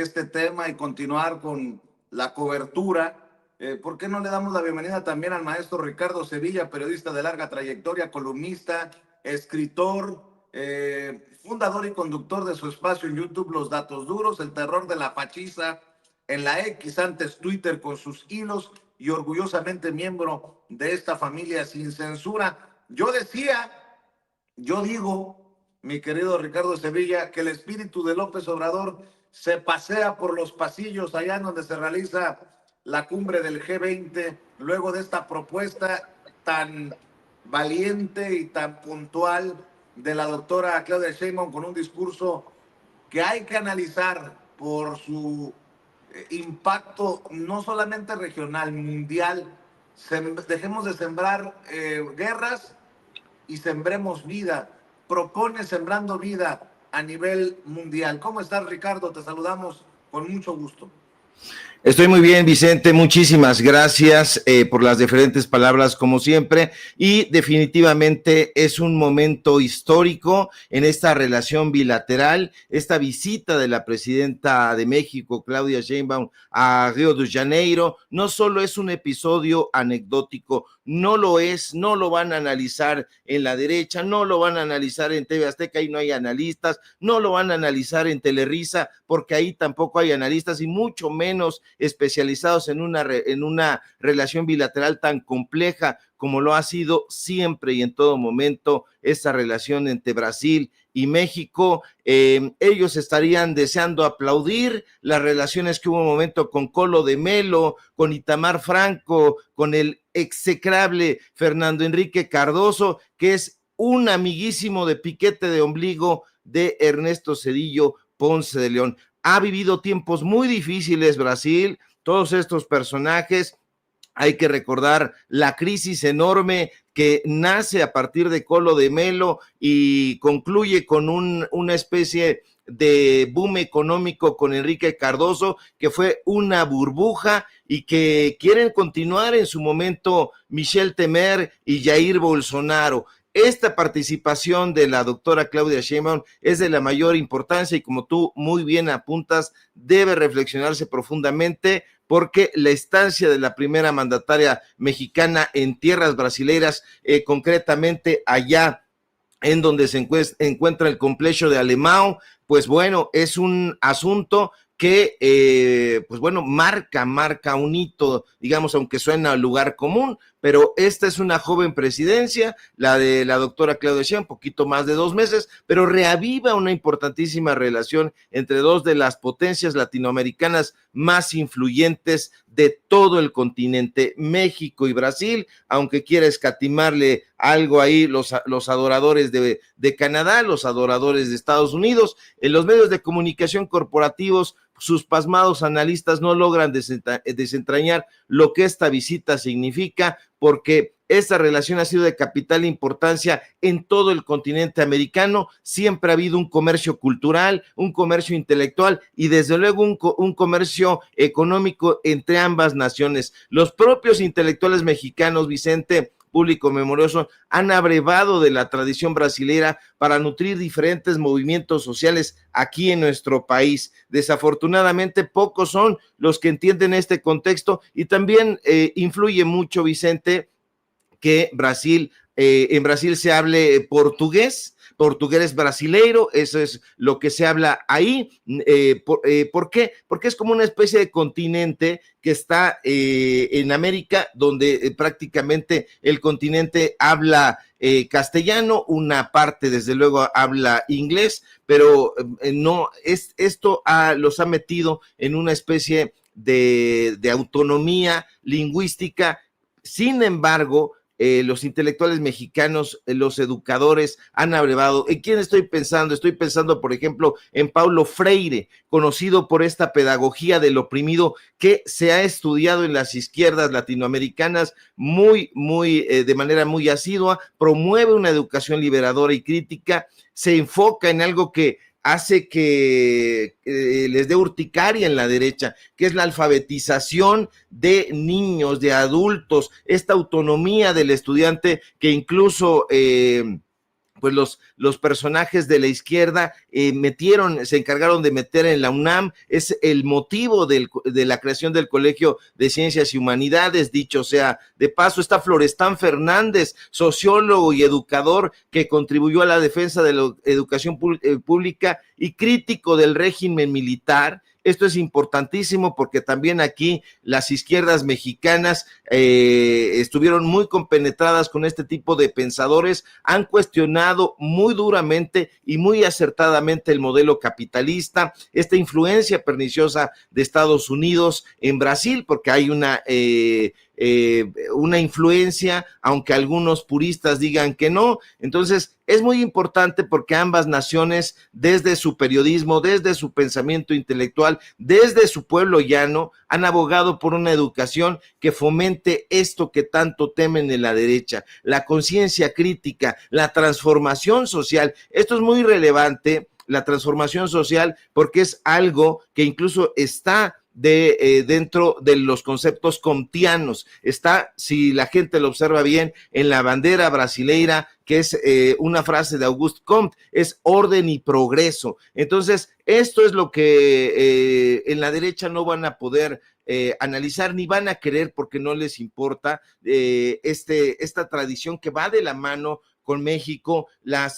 este tema y continuar con la cobertura. ¿Por qué no le damos la bienvenida también al maestro Ricardo Sevilla, periodista de larga trayectoria, columnista, escritor, fundador y conductor de su espacio en YouTube, Los Datos Duros, el terror de la fachiza en la X, antes Twitter, con sus hilos, y orgullosamente miembro de esta familia sin censura? Yo digo, mi querido Ricardo Sevilla, que el espíritu de López Obrador se pasea por los pasillos allá en donde se realiza la cumbre del G20, luego de esta propuesta tan valiente y tan puntual de la doctora Claudia Sheinbaum, con un discurso que hay que analizar por su impacto no solamente regional, mundial. Dejemos de sembrar guerras y sembremos vida. Propone Sembrando Vida a nivel mundial. ¿Cómo estás, Ricardo? Te saludamos con mucho gusto. Estoy muy bien, Vicente, muchísimas gracias por las diferentes palabras, como siempre, y definitivamente es un momento histórico en esta relación bilateral. Esta visita de la presidenta de México, Claudia Sheinbaum, a Río de Janeiro, no solo es un episodio anecdótico, no lo es, no lo van a analizar en la derecha, no lo van a analizar en TV Azteca, ahí no hay analistas, no lo van a analizar en Telerisa, porque ahí tampoco hay analistas, y mucho menos especializados en una relación bilateral tan compleja como lo ha sido siempre y en todo momento esta relación entre Brasil y México. Ellos estarían deseando aplaudir las relaciones que hubo un momento con Colo de Melo, con Itamar Franco, con el execrable Fernando Enrique Cardoso, que es un amiguísimo de piquete de ombligo de Ernesto Zedillo Ponce de León. Ha vivido tiempos muy difíciles Brasil, todos estos personajes. Hay que recordar la crisis enorme que nace a partir de Colo de Melo y concluye con una especie de boom económico con Enrique Cardoso, que fue una burbuja, y que quieren continuar en su momento Michel Temer y Jair Bolsonaro. Esta participación de la doctora Claudia Sheinbaum es de la mayor importancia y, como tú muy bien apuntas, debe reflexionarse profundamente, porque la estancia de la primera mandataria mexicana en tierras brasileras, concretamente allá en donde se encuentra el complejo de Alemão, pues bueno, es un asunto que, pues bueno, marca un hito, digamos, aunque suena a lugar común, pero esta es una joven presidencia, la de la doctora Claudia Sheinbaum, poquito más de 2 meses, pero reaviva una importantísima relación entre dos de las potencias latinoamericanas más influyentes de todo el continente, México y Brasil, aunque quiera escatimarle algo ahí los adoradores de Canadá, los adoradores de Estados Unidos. En los medios de comunicación corporativos, sus pasmados analistas no logran desentrañar lo que esta visita significa, porque esta relación ha sido de capital importancia en todo el continente americano. Siempre ha habido un comercio cultural, un comercio intelectual y desde luego un comercio económico entre ambas naciones. Los propios intelectuales mexicanos, Vicente, público memorioso, han abrevado de la tradición brasilera para nutrir diferentes movimientos sociales aquí en nuestro país. Desafortunadamente, pocos son los que entienden este contexto, y también influye mucho, Vicente, que en Brasil se hable portugués brasileiro, eso es lo que se habla ahí. ¿Por qué? Porque es como una especie de continente que está en América, donde prácticamente el continente habla castellano, una parte desde luego habla inglés, pero no, esto los ha metido en una especie de autonomía lingüística. Sin embargo, los intelectuales mexicanos, los educadores han abrevado. ¿En quién estoy pensando? Estoy pensando, por ejemplo, en Paulo Freire, conocido por esta pedagogía del oprimido que se ha estudiado en las izquierdas latinoamericanas de manera muy asidua. Promueve una educación liberadora y crítica, se enfoca en algo que hace que les dé urticaria en la derecha, que es la alfabetización de niños, de adultos, esta autonomía del estudiante que incluso pues los personajes de la izquierda se encargaron de meter en la UNAM. Es el motivo de la creación del Colegio de Ciencias y Humanidades. Dicho sea de paso, está Florestán Fernández, sociólogo y educador que contribuyó a la defensa de la educación pública y crítico del régimen militar. Esto es importantísimo porque también aquí las izquierdas mexicanas estuvieron muy compenetradas con este tipo de pensadores, han cuestionado muy duramente y muy acertadamente el modelo capitalista, esta influencia perniciosa de Estados Unidos en Brasil, porque hay una influencia, aunque algunos puristas digan que no. Entonces es muy importante porque ambas naciones, desde su periodismo, desde su pensamiento intelectual, desde su pueblo llano, han abogado por una educación que fomente esto que tanto temen en la derecha, la conciencia crítica, la transformación social. Esto es muy relevante, la transformación social, porque es algo que incluso está dentro de los conceptos comtianos. Está, si la gente lo observa bien, en la bandera brasileira, que es una frase de Auguste Comte, es orden y progreso. Entonces, esto es lo que en la derecha no van a poder analizar, ni van a querer, porque no les importa esta tradición que va de la mano con México, la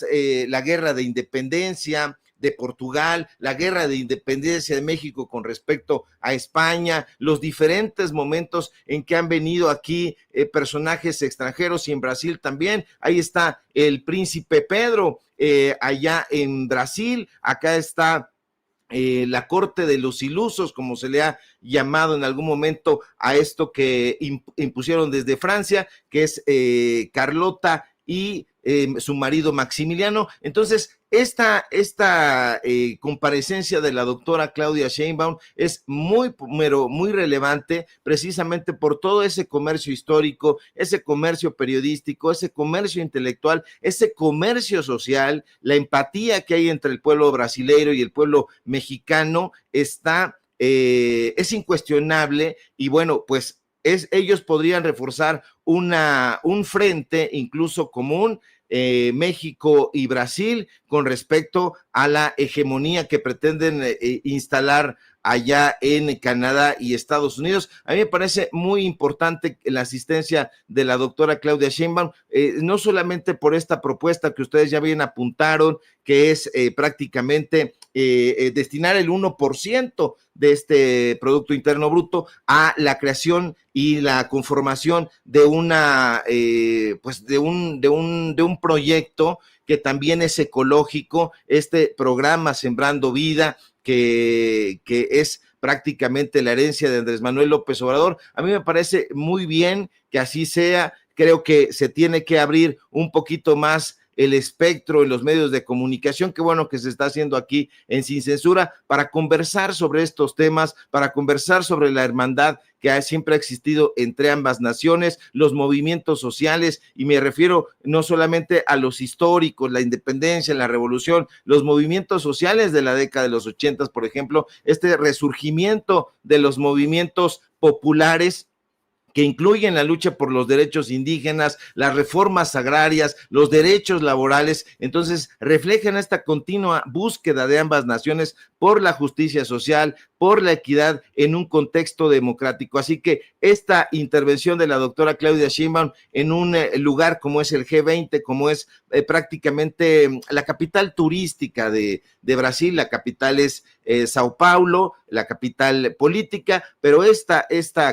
guerra de independencia de Portugal, la guerra de independencia de México con respecto a España, los diferentes momentos en que han venido aquí personajes extranjeros, y en Brasil también. Ahí está el príncipe Pedro, allá en Brasil. Acá está la corte de los ilusos, como se le ha llamado en algún momento a esto que impusieron desde Francia, que es Carlota y su marido Maximiliano. Entonces, esta comparecencia de la doctora Claudia Sheinbaum es muy relevante, precisamente por todo ese comercio histórico, ese comercio periodístico, ese comercio intelectual, ese comercio social, la empatía que hay entre el pueblo brasileño y el pueblo mexicano es incuestionable. Y bueno, pues ellos podrían reforzar un frente incluso común, México y Brasil, con respecto a la hegemonía que pretenden instalar allá en Canadá y Estados Unidos. A mí me parece muy importante la asistencia de la doctora Claudia Sheinbaum, no solamente por esta propuesta que ustedes ya bien apuntaron, que es prácticamente destinar el 1% de este Producto Interno Bruto a la creación y la conformación de un proyecto que también es ecológico, este programa Sembrando Vida, que es prácticamente la herencia de Andrés Manuel López Obrador. A mí me parece muy bien que así sea. Creo que se tiene que abrir un poquito más el espectro en los medios de comunicación. Qué bueno que se está haciendo aquí en Sin Censura para conversar sobre estos temas, para conversar sobre la hermandad que siempre ha existido entre ambas naciones, los movimientos sociales, y me refiero no solamente a los históricos, la independencia, la revolución, los movimientos sociales de la década de los 80, por ejemplo, este resurgimiento de los movimientos populares que incluyen la lucha por los derechos indígenas, las reformas agrarias, los derechos laborales. Entonces reflejan esta continua búsqueda de ambas naciones por la justicia social, por la equidad en un contexto democrático. Así que esta intervención de la doctora Claudia Sheinbaum en un lugar como es el G20, como es prácticamente la capital turística de Brasil, la capital es Sao Paulo, la capital política, pero esta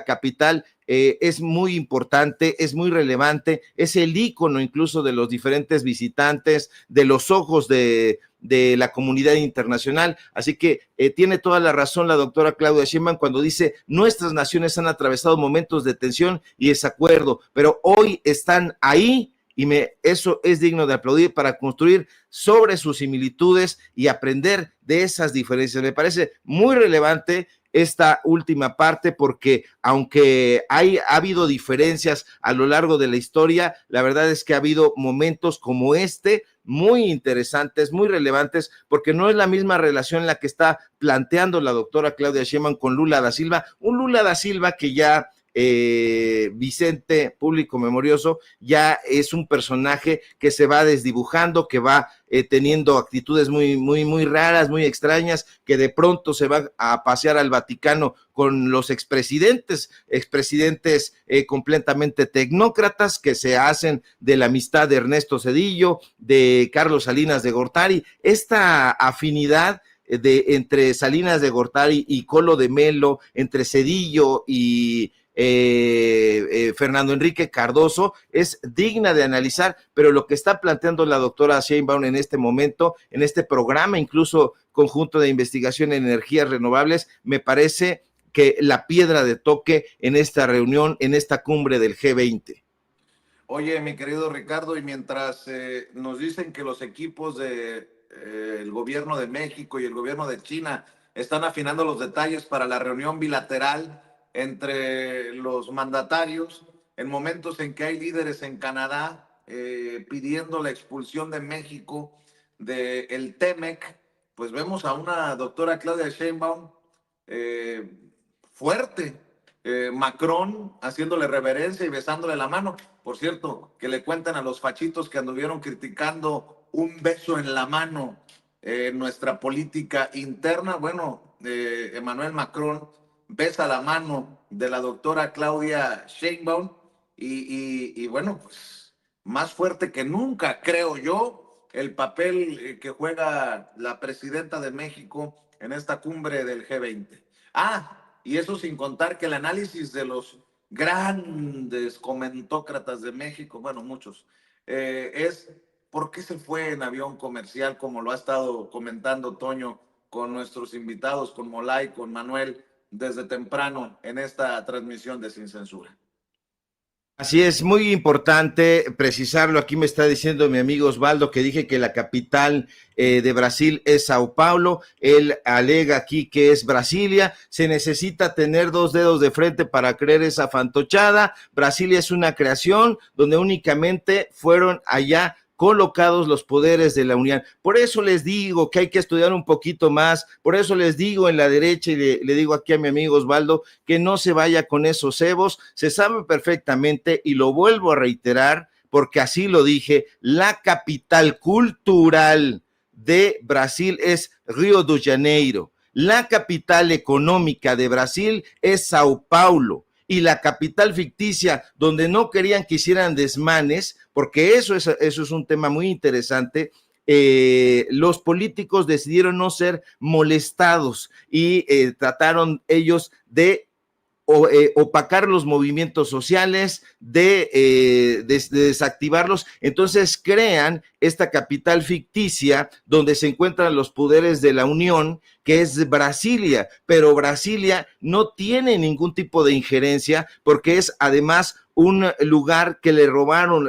capital es muy importante, es muy relevante, es el ícono incluso de los diferentes visitantes, de los ojos de la comunidad internacional. Así que tiene toda la razón la doctora Claudia Sheinbaum cuando dice: nuestras naciones han atravesado momentos de tensión y desacuerdo, pero hoy están ahí, y eso es digno de aplaudir, para construir sobre sus similitudes y aprender de esas diferencias. Me parece muy relevante esta última parte, porque aunque ha habido diferencias a lo largo de la historia, la verdad es que ha habido momentos como este muy interesantes, muy relevantes, porque no es la misma relación la que está planteando la doctora Claudia Sheinbaum con Lula da Silva, un Lula da Silva que ya Vicente, público memorioso, ya es un personaje que se va desdibujando, que va teniendo actitudes muy raras, muy extrañas, que de pronto se va a pasear al Vaticano con los expresidentes completamente tecnócratas que se hacen de la amistad de Ernesto Zedillo, de Carlos Salinas de Gortari. Esta afinidad entre Salinas de Gortari y Colo de Melo, entre Zedillo y Fernando Enrique Cardoso, es digna de analizar, pero lo que está planteando la doctora Sheinbaum en este momento, en este programa, incluso conjunto de investigación en energías renovables, me parece que la piedra de toque en esta reunión, en esta cumbre del G20. Oye, mi querido Ricardo, y mientras nos dicen que los equipos de el gobierno de México y el gobierno de China están afinando los detalles para la reunión bilateral entre los mandatarios, en momentos en que hay líderes en Canadá pidiendo la expulsión de México del TEMEC, pues vemos a una doctora Claudia Sheinbaum eh, fuerte, Macron haciéndole reverencia y besándole la mano. Por cierto, que le cuentan a los fachitos que anduvieron criticando un beso en la mano en nuestra política interna. Bueno, Emmanuel Macron besa la mano de la doctora Claudia Sheinbaum y bueno, pues más fuerte que nunca, creo yo, el papel que juega la presidenta de México en esta cumbre del G20. Y eso sin contar que el análisis de los grandes comentócratas de México, bueno, muchos, es por qué se fue en avión comercial, como lo ha estado comentando Toño con nuestros invitados, con Molay, con Manuel, desde temprano en esta transmisión de Sin Censura. Así es, muy importante precisarlo. Aquí me está diciendo mi amigo Osvaldo que dije que la capital de Brasil es Sao Paulo. Él alega aquí que es Brasilia. Se necesita tener dos dedos de frente para creer esa fantochada. Brasilia es una creación donde únicamente fueron allá colocados los poderes de la Unión. Por eso les digo que hay que estudiar un poquito más, por eso les digo en la derecha y le digo aquí a mi amigo Osvaldo que no se vaya con esos cebos, se sabe perfectamente y lo vuelvo a reiterar porque así lo dije, la capital cultural de Brasil es Río de Janeiro, la capital económica de Brasil es Sao Paulo, y la capital ficticia donde no querían que hicieran desmanes, porque eso es un tema muy interesante, los políticos decidieron no ser molestados y trataron ellos de opacar los movimientos sociales, de desactivarlos. Entonces crean esta capital ficticia donde se encuentran los poderes de la Unión, que es Brasilia, pero Brasilia no tiene ningún tipo de injerencia porque es además un lugar que le robaron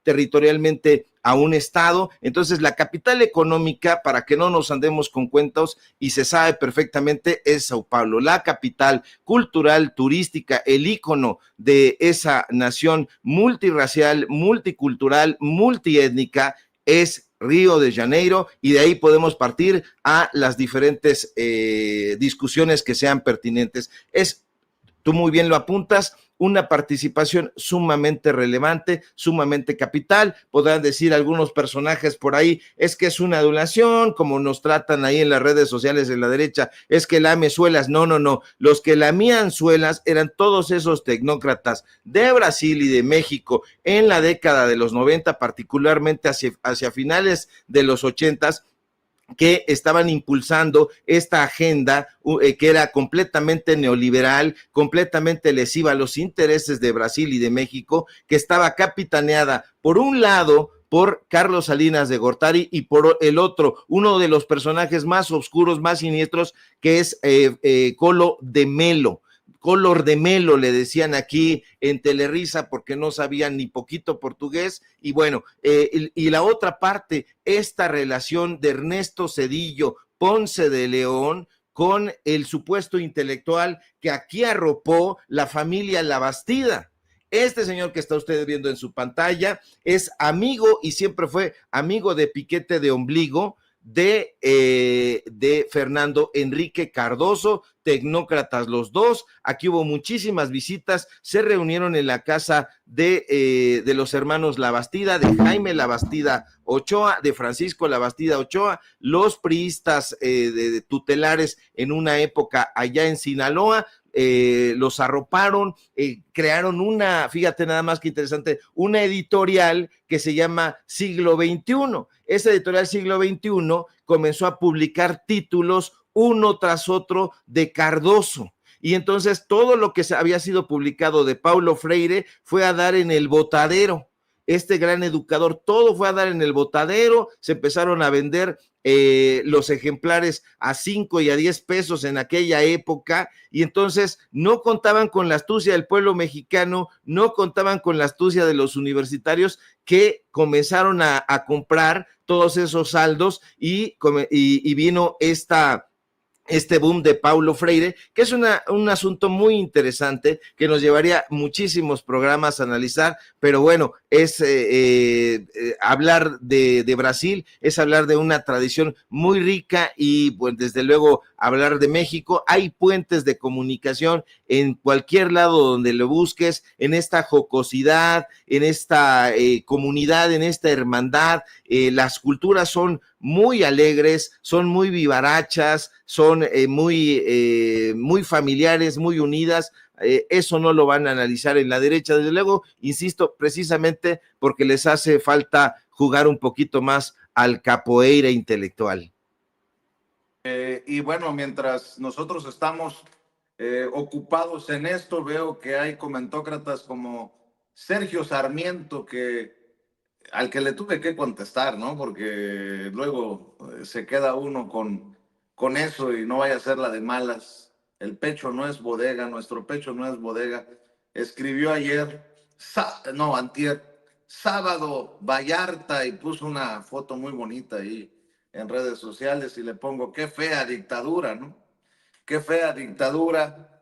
territorialmente a un estado. Entonces la capital económica, para que no nos andemos con cuentos, y se sabe perfectamente, es Sao Paulo, la capital cultural, turística, el ícono de esa nación multirracial, multicultural, multiétnica, es Río de Janeiro, y de ahí podemos partir a las diferentes discusiones que sean pertinentes. Tú muy bien lo apuntas, una participación sumamente relevante, sumamente capital. Podrán decir algunos personajes por ahí, es que es una adulación, como nos tratan ahí en las redes sociales de la derecha, es que lame suelas. No, los que lamían suelas eran todos esos tecnócratas de Brasil y de México en la década de los 90, particularmente hacia finales de los 80s, que estaban impulsando esta agenda que era completamente neoliberal, completamente lesiva a los intereses de Brasil y de México, que estaba capitaneada por un lado por Carlos Salinas de Gortari y por el otro, uno de los personajes más oscuros, más siniestros, que es Colo de Melo. Color de Melo le decían aquí en Telerisa porque no sabían ni poquito portugués. Y bueno, y la otra parte, esta relación de Ernesto Zedillo Ponce de León con el supuesto intelectual que aquí arropó la familia Labastida. Este señor que está usted viendo en su pantalla es amigo y siempre fue amigo de Piquete de Ombligo, de Fernando Enrique Cardoso, tecnócratas los dos. Aquí hubo muchísimas visitas, se reunieron en la casa de los hermanos Labastida, de Jaime Labastida Ochoa, de Francisco Labastida Ochoa, los priistas de tutelares en una época allá en Sinaloa. Los arroparon, crearon fíjate nada más que interesante, una editorial que se llama Siglo XXI. Esa editorial Siglo XXI comenzó a publicar títulos uno tras otro de Cardoso. Y entonces todo lo que había sido publicado de Paulo Freire fue a dar en el botadero. Este gran educador, todo fue a dar en el botadero, se empezaron a vender los ejemplares a 5 y a 10 pesos en aquella época, y entonces no contaban con la astucia del pueblo mexicano, no contaban con la astucia de los universitarios que comenzaron a comprar todos esos saldos y vino este boom de Paulo Freire, que es un asunto muy interesante que nos llevaría muchísimos programas a analizar, pero bueno, es hablar de Brasil, es hablar de una tradición muy rica y pues desde luego hablar de México. Hay puentes de comunicación en cualquier lado donde lo busques, en esta jocosidad, en esta comunidad, en esta hermandad. Las culturas son muy alegres, son muy vivarachas, son muy familiares, muy unidas. Eso no lo van a analizar en la derecha, desde luego, insisto, precisamente porque les hace falta jugar un poquito más al capoeira intelectual. Y bueno, mientras nosotros estamos ocupados en esto, veo que hay comentócratas como Sergio Sarmiento, al que le tuve que contestar, ¿no? Porque luego se queda uno con eso y no vaya a ser la de malas. El pecho no es bodega, nuestro pecho no es bodega. Escribió ayer, antier, sábado, Vallarta, y puso una foto muy bonita ahí en redes sociales y le pongo, qué fea dictadura, ¿no? Qué fea dictadura,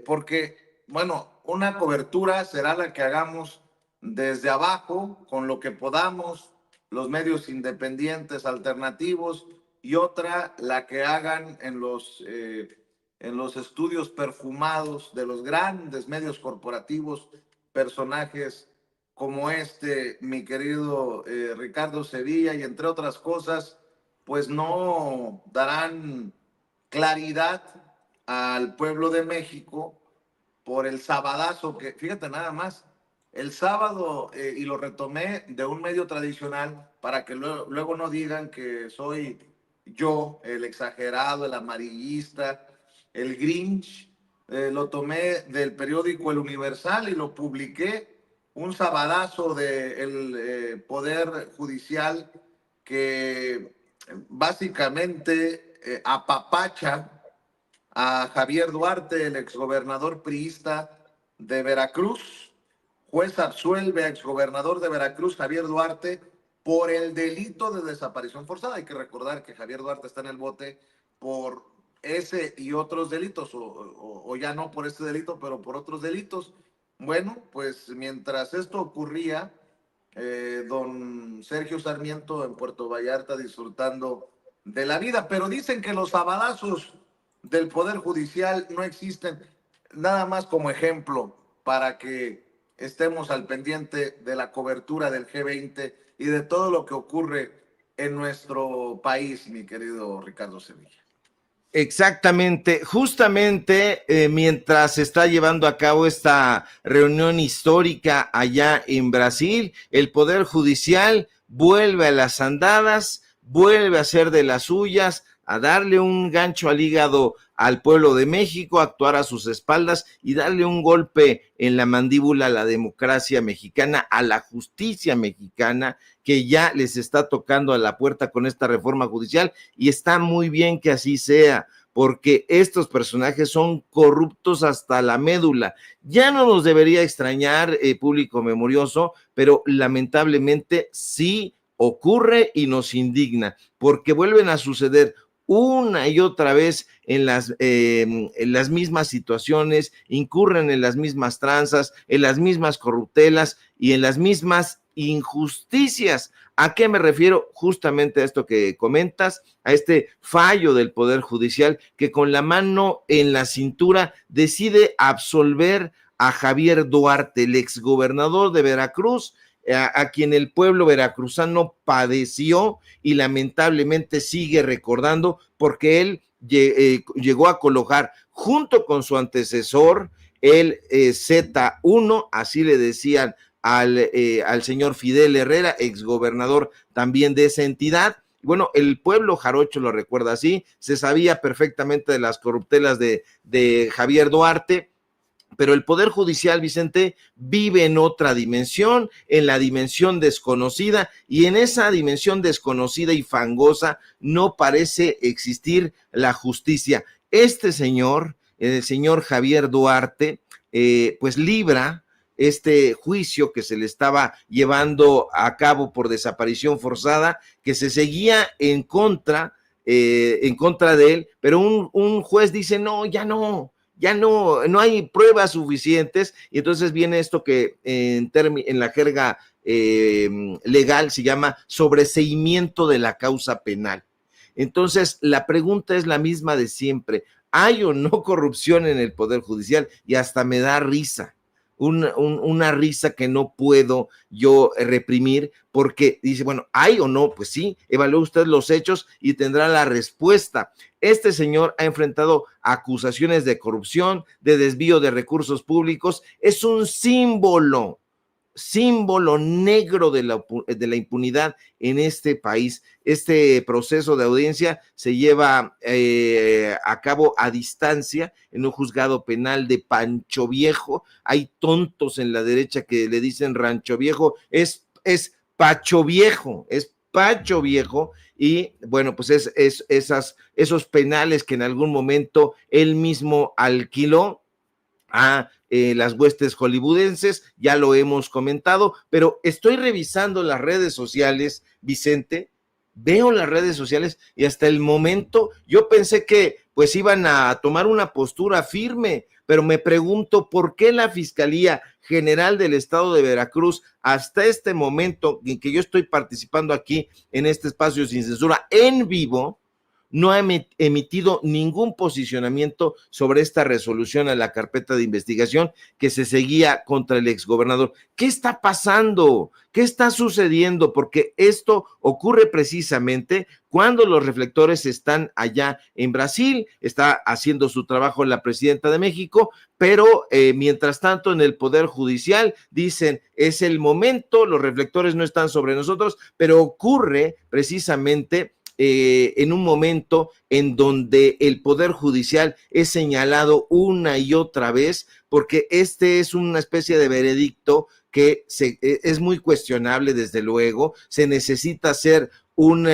porque, bueno, una cobertura será la que hagamos desde abajo, con lo que podamos, los medios independientes alternativos, y otra la que hagan en los estudios perfumados de los grandes medios corporativos, personajes como mi querido Ricardo Sevilla, y entre otras cosas, pues no darán claridad al pueblo de México por el sabadazo que, fíjate nada más, el sábado, y lo retomé de un medio tradicional para que luego no digan que soy yo el exagerado, el amarillista, el Grinch. Lo tomé del periódico El Universal y lo publiqué, un sabadazo del Poder Judicial que básicamente apapacha a Javier Duarte, el exgobernador priista de Veracruz. Juez absuelve a exgobernador de Veracruz, Javier Duarte, por el delito de desaparición forzada. Hay que recordar que Javier Duarte está en el bote por ese y otros delitos, o ya no por este delito, pero por otros delitos. Bueno, pues mientras esto ocurría, don Sergio Sarmiento en Puerto Vallarta disfrutando de la vida, pero dicen que los sabadazos del Poder Judicial no existen, nada más como ejemplo para que estemos al pendiente de la cobertura del G20 y de todo lo que ocurre en nuestro país, mi querido Ricardo Sevilla. Exactamente, justamente mientras se está llevando a cabo esta reunión histórica allá en Brasil, el Poder Judicial vuelve a las andadas, vuelve a hacer de las suyas, a darle un gancho al hígado al pueblo de México, a actuar a sus espaldas y darle un golpe en la mandíbula a la democracia mexicana, a la justicia mexicana, que ya les está tocando a la puerta con esta reforma judicial, y está muy bien que así sea, porque estos personajes son corruptos hasta la médula. Ya no nos debería extrañar, público memorioso, pero lamentablemente sí ocurre y nos indigna, porque vuelven a suceder una y otra vez en las mismas situaciones, incurren en las mismas tranzas, en las mismas corruptelas y en las mismas injusticias. ¿A qué me refiero? Justamente a esto que comentas, a este fallo del Poder Judicial que con la mano en la cintura decide absolver a Javier Duarte, el exgobernador de Veracruz, a quien el pueblo veracruzano padeció y lamentablemente sigue recordando, porque él llegó a colocar junto con su antecesor el Z1, así le decían al señor Fidel Herrera, exgobernador también de esa entidad. Bueno, el pueblo jarocho lo recuerda así, se sabía perfectamente de las corruptelas de Javier Duarte, pero el Poder Judicial, Vicente, vive en otra dimensión, en la dimensión desconocida, y en esa dimensión desconocida y fangosa no parece existir la justicia. Este señor, el señor Javier Duarte, pues libra este juicio que se le estaba llevando a cabo por desaparición forzada, que se seguía en contra de él, pero un juez dice, no, ya no hay pruebas suficientes, y entonces viene esto que en la jerga legal se llama sobreseimiento de la causa penal. Entonces, la pregunta es la misma de siempre: ¿hay o no corrupción en el Poder Judicial? Y hasta me da risa. Una risa que no puedo yo reprimir, porque dice, bueno, ¿hay o no? Pues sí, evalúe usted los hechos y tendrá la respuesta. Este señor ha enfrentado acusaciones de corrupción, de desvío de recursos públicos, es un símbolo negro de la impunidad en este país. Este proceso de audiencia se lleva a cabo a distancia en un juzgado penal de Pancho Viejo. Hay tontos en la derecha que le dicen Rancho Viejo, es Pacho Viejo, es Pacho Viejo, y bueno, pues esos penales que en algún momento él mismo alquiló a las huestes hollywoodenses, ya lo hemos comentado, pero estoy revisando las redes sociales, Vicente, veo las redes sociales y hasta el momento yo pensé que pues iban a tomar una postura firme, pero me pregunto por qué la Fiscalía General del Estado de Veracruz, hasta este momento en que yo estoy participando aquí en este espacio sin censura en vivo, no ha emitido ningún posicionamiento sobre esta resolución a la carpeta de investigación que se seguía contra el exgobernador. ¿Qué está pasando? ¿Qué está sucediendo? Porque esto ocurre precisamente cuando los reflectores están allá en Brasil, está haciendo su trabajo la presidenta de México, pero mientras tanto en el Poder Judicial dicen, es el momento, los reflectores no están sobre nosotros, pero ocurre precisamente en un momento en donde el Poder Judicial es señalado una y otra vez, porque este es una especie de veredicto que es muy cuestionable, desde luego. Se necesita ser un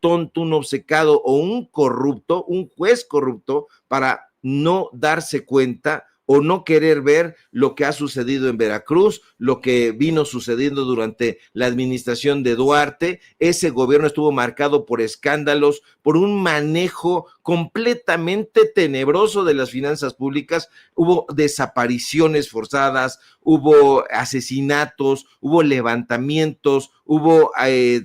tonto, un obcecado o un corrupto, un juez corrupto, para no darse cuenta o no querer ver lo que ha sucedido en Veracruz, lo que vino sucediendo durante la administración de Duarte. Ese gobierno estuvo marcado por escándalos, por un manejo completamente tenebroso de las finanzas públicas. Hubo desapariciones forzadas, hubo asesinatos, hubo levantamientos, hubo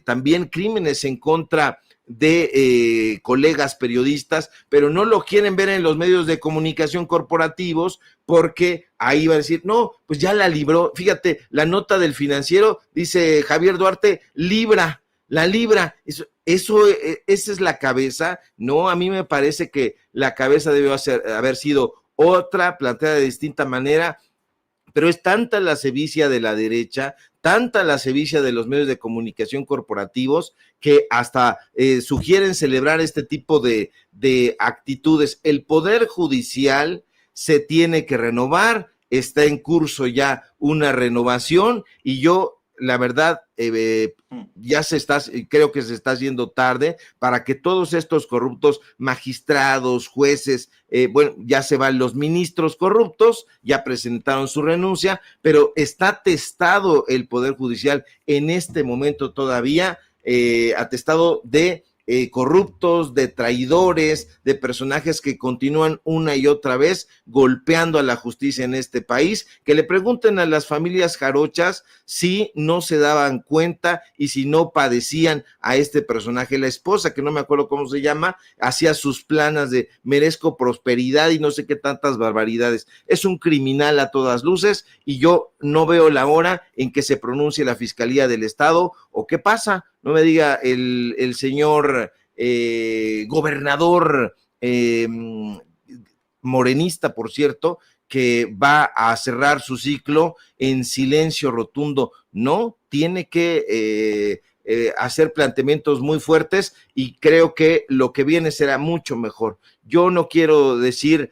también crímenes en contra de colegas periodistas, pero no lo quieren ver en los medios de comunicación corporativos, porque ahí va a decir, no, pues ya la libró. Fíjate, la nota del Financiero dice, Javier Duarte la libra. Esa es la cabeza. No, a mí me parece que la cabeza debe haber sido otra, planteada de distinta manera, pero es tanta la sevicia de la derecha, tanta la sevicia de los medios de comunicación corporativos, que hasta sugieren celebrar este tipo de actitudes. El Poder Judicial se tiene que renovar, está en curso ya una renovación, y yo, la verdad, creo que se está haciendo tarde para que todos estos corruptos magistrados, jueces, bueno, ya se van los ministros corruptos, ya presentaron su renuncia, pero está atestado el Poder Judicial en este momento todavía, atestado de corruptos, de traidores, de personajes que continúan una y otra vez golpeando a la justicia en este país. Que le pregunten a las familias jarochas si no se daban cuenta y si no padecían a este personaje. La esposa, que no me acuerdo cómo se llama, hacía sus planas de merezco prosperidad y no sé qué tantas barbaridades. Es un criminal a todas luces y yo no veo la hora en que se pronuncie la Fiscalía del Estado o qué pasa. No me diga el señor gobernador morenista, por cierto, que va a cerrar su ciclo en silencio rotundo. No, tiene que hacer planteamientos muy fuertes y creo que lo que viene será mucho mejor. Yo no quiero decir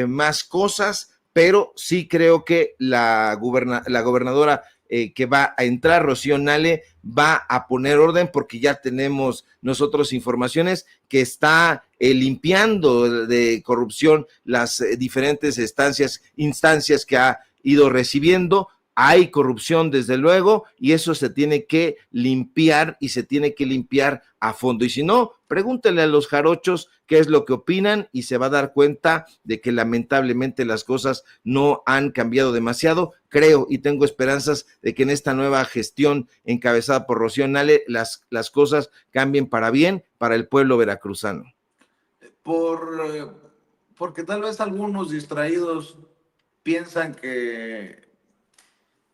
más cosas, pero sí creo que la gobernadora que va a entrar, Rocío Nale, va a poner orden porque ya tenemos nosotros informaciones que está limpiando de corrupción las diferentes instancias que ha ido recibiendo. Hay corrupción, desde luego, y eso se tiene que limpiar y se tiene que limpiar a fondo. Y si no, pregúntenle a los jarochos qué es lo que opinan y se va a dar cuenta de que lamentablemente las cosas no han cambiado demasiado. Creo y tengo esperanzas de que en esta nueva gestión encabezada por Rocío Nale las cosas cambien para bien para el pueblo veracruzano. Porque tal vez algunos distraídos piensan que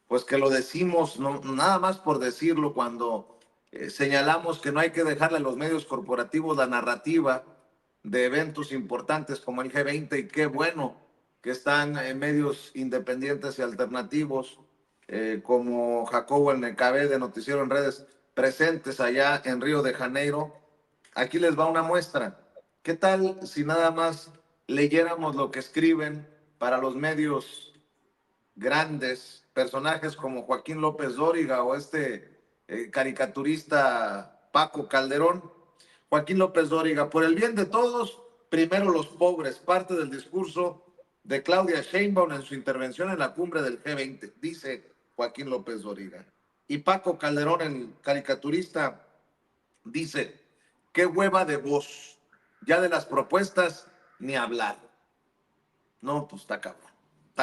pues que lo decimos no, nada más por decirlo cuando señalamos que no hay que dejarle a los medios corporativos la narrativa de eventos importantes como el G20 y qué bueno que están en medios independientes y alternativos como Jacobo el Necabé de Noticiero en Redes presentes allá en Río de Janeiro. Aquí les va una muestra. ¿Qué tal si nada más leyéramos lo que escriben para los medios grandes, personajes como Joaquín López Dóriga o caricaturista Paco Calderón? Joaquín López Dóriga, por el bien de todos, primero los pobres, parte del discurso de Claudia Sheinbaum en su intervención en la cumbre del G20, dice Joaquín López Dóriga. Y Paco Calderón, el caricaturista, dice, qué hueva de voz, ya de las propuestas ni hablar. No, pues está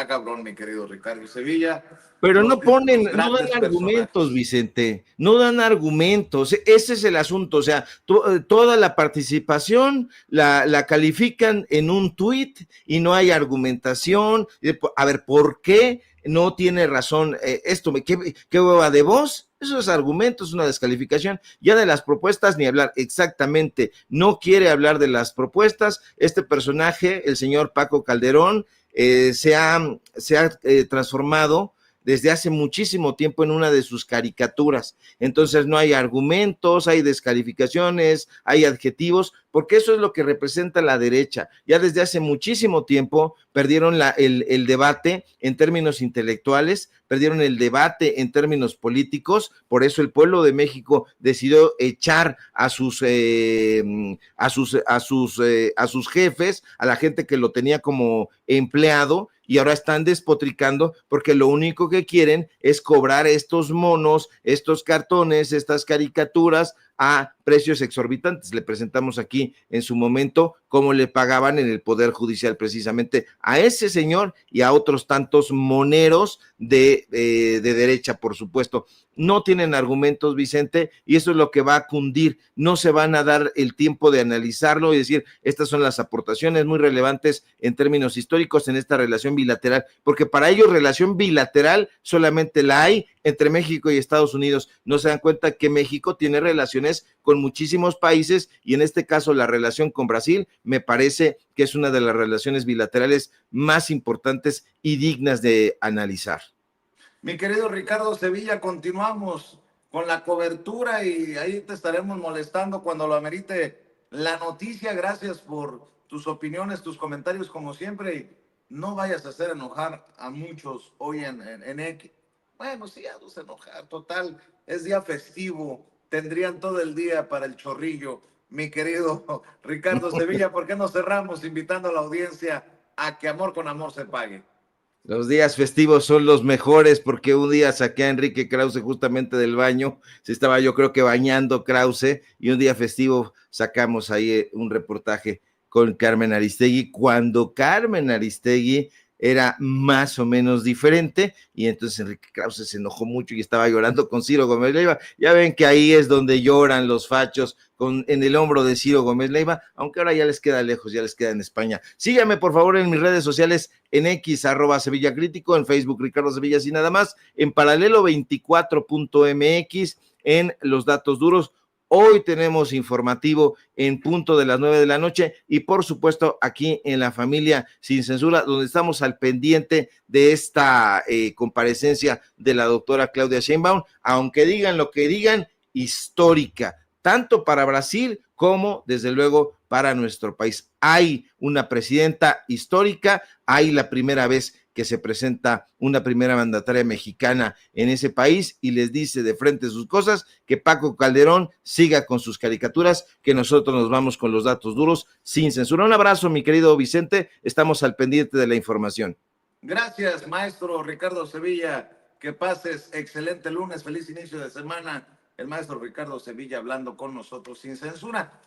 cabrón, mi querido Ricardo Sevilla. Pero no ponen, no dan Grandes argumentos, personajes. Vicente, no dan argumentos, ese es el asunto, o sea, toda la participación la califican en un tuit y no hay argumentación. A ver, ¿por qué no tiene razón esto? ¿Qué hueva de voz? Eso es argumento, es una descalificación. Ya de las propuestas ni hablar, exactamente, no quiere hablar de las propuestas. Este personaje, el señor Paco Calderón, se ha transformado desde hace muchísimo tiempo en una de sus caricaturas. Entonces no hay argumentos, hay descalificaciones, hay adjetivos, porque eso es lo que representa la derecha. Ya desde hace muchísimo tiempo perdieron el debate en términos intelectuales, perdieron el debate en términos políticos, por eso el pueblo de México decidió echar a sus jefes, a la gente que lo tenía como empleado, y ahora están despotricando porque lo único que quieren es cobrar estos monos, estos cartones, estas caricaturas a precios exorbitantes. Le presentamos aquí en su momento cómo le pagaban en el Poder Judicial precisamente a ese señor y a otros tantos moneros de derecha, por supuesto. No tienen argumentos, Vicente, y eso es lo que va a cundir. No se van a dar el tiempo de analizarlo y decir, estas son las aportaciones muy relevantes en términos históricos en esta relación bilateral, porque para ellos relación bilateral solamente la hay entre México y Estados Unidos. No se dan cuenta que México tiene relaciones con muchísimos países y en este caso la relación con Brasil me parece que es una de las relaciones bilaterales más importantes y dignas de analizar. Mi querido Ricardo Sevilla, continuamos con la cobertura y ahí te estaremos molestando cuando lo amerite la noticia. Gracias por tus opiniones, tus comentarios como siempre y no vayas a hacer enojar a muchos hoy en X. Bueno, sí, vamos a enojar, total, es día festivo, tendrían todo el día para el chorrillo. Mi querido Ricardo Sevilla, ¿por qué no cerramos invitando a la audiencia a que amor con amor se pague? Los días festivos son los mejores porque un día saqué a Enrique Krause justamente del baño, se estaba yo creo que bañando Krause y un día festivo sacamos ahí un reportaje con Carmen Aristegui cuando Carmen Aristegui era más o menos diferente y entonces Enrique Krause se enojó mucho y estaba llorando con Ciro Gómez Leiva. Ya ven que ahí es donde lloran los fachos en el hombro de Ciro Gómez Leiva, aunque ahora ya les queda lejos, ya les queda en España. Síganme por favor en mis redes sociales, en X @Sevilla Crítico, en Facebook Ricardo Sevilla y nada más, en Paralelo 24.mx, en Los Datos Duros. Hoy tenemos informativo en punto de las 9 de la noche y por supuesto aquí en La Familia Sin Censura, donde estamos al pendiente de esta comparecencia de la doctora Claudia Sheinbaum, aunque digan lo que digan, histórica, tanto para Brasil como desde luego para nuestro país. Hay una presidenta histórica, hay la primera vez que se presenta una primera mandataria mexicana en ese país y les dice de frente sus cosas, que Paco Calderón siga con sus caricaturas, que nosotros nos vamos con los datos duros sin censura. Un abrazo, mi querido Vicente, estamos al pendiente de la información. Gracias, maestro Ricardo Sevilla. Que pases excelente lunes, feliz inicio de semana. El maestro Ricardo Sevilla hablando con nosotros sin censura.